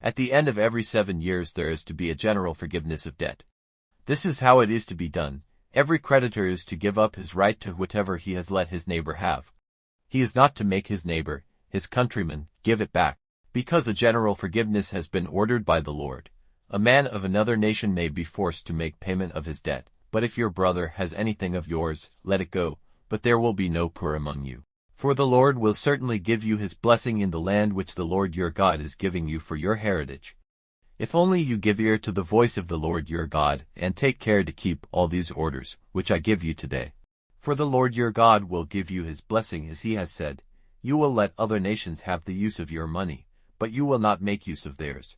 At the end of every 7 years there is to be a general forgiveness of debt. This is how it is to be done. Every creditor is to give up his right to whatever he has let his neighbor have. He is not to make his neighbor, his countryman, give it back, because a general forgiveness has been ordered by the Lord. A man of another nation may be forced to make payment of his debt, but if your brother has anything of yours, let it go, but there will be no poor among you. For the Lord will certainly give you his blessing in the land which the Lord your God is giving you for your heritage. If only you give ear to the voice of the Lord your God, and take care to keep all these orders, which I give you today. For the Lord your God will give you his blessing as he has said. You will let other nations have the use of your money, but you will not make use of theirs.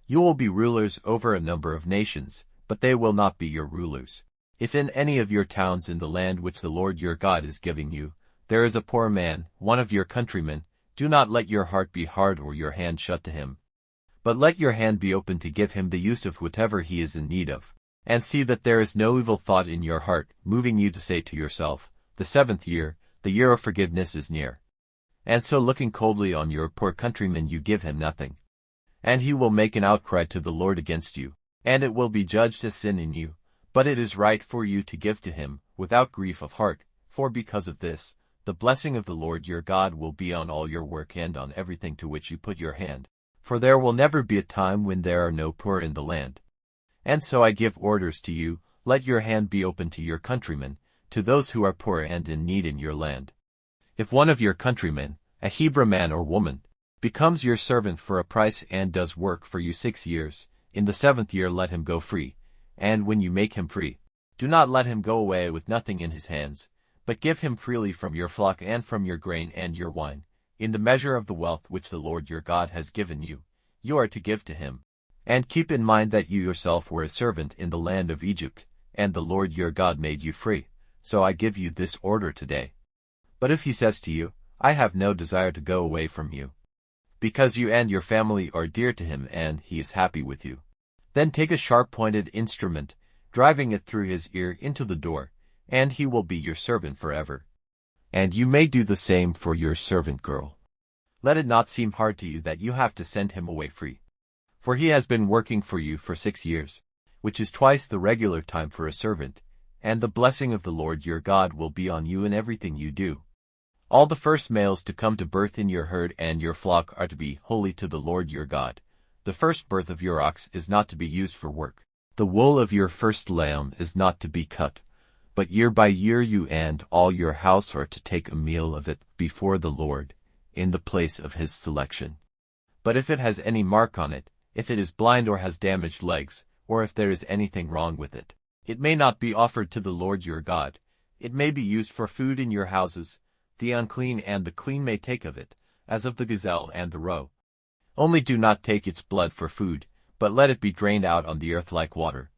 You will be rulers over a number of nations, but they will not be your rulers. If in any of your towns in the land which the Lord your God is giving you, there is a poor man, one of your countrymen, do not let your heart be hard or your hand shut to him. But let your hand be open to give him the use of whatever he is in need of. And see that there is no evil thought in your heart, moving you to say to yourself, the 7th year, the year of forgiveness is near. And so looking coldly on your poor countryman you give him nothing. And he will make an outcry to the Lord against you, and it will be judged as sin in you. But it is right for you to give to him, without grief of heart, for because of this, the blessing of the Lord your God will be on all your work and on everything to which you put your hand. For there will never be a time when there are no poor in the land. And so I give orders to you, let your hand be open to your countrymen, to those who are poor and in need in your land. If one of your countrymen, a Hebrew man or woman, becomes your servant for a price and does work for you 6 years, in the 7th year let him go free, and when you make him free, do not let him go away with nothing in his hands, but give him freely from your flock and from your grain and your wine, in the measure of the wealth which the Lord your God has given you, you are to give to him. And keep in mind that you yourself were a servant in the land of Egypt, and the Lord your God made you free, so I give you this order today. But if he says to you, I have no desire to go away from you, because you and your family are dear to him and he is happy with you, then take a sharp-pointed instrument, driving it through his ear into the door, and he will be your servant forever. And you may do the same for your servant girl. Let it not seem hard to you that you have to send him away free. For he has been working for you for 6 years, which is twice the regular time for a servant, and the blessing of the Lord your God will be on you in everything you do. All the first males to come to birth in your herd and your flock are to be holy to the Lord your God. The first birth of your ox is not to be used for work. The wool of your first lamb is not to be cut. But year by year you and all your house are to take a meal of it before the Lord, in the place of his selection. But if it has any mark on it, if it is blind or has damaged legs, or if there is anything wrong with it, it may not be offered to the Lord your God. It may be used for food in your houses. The unclean and the clean may take of it, as of the gazelle and the roe. Only do not take its blood for food, but let it be drained out on the earth like water.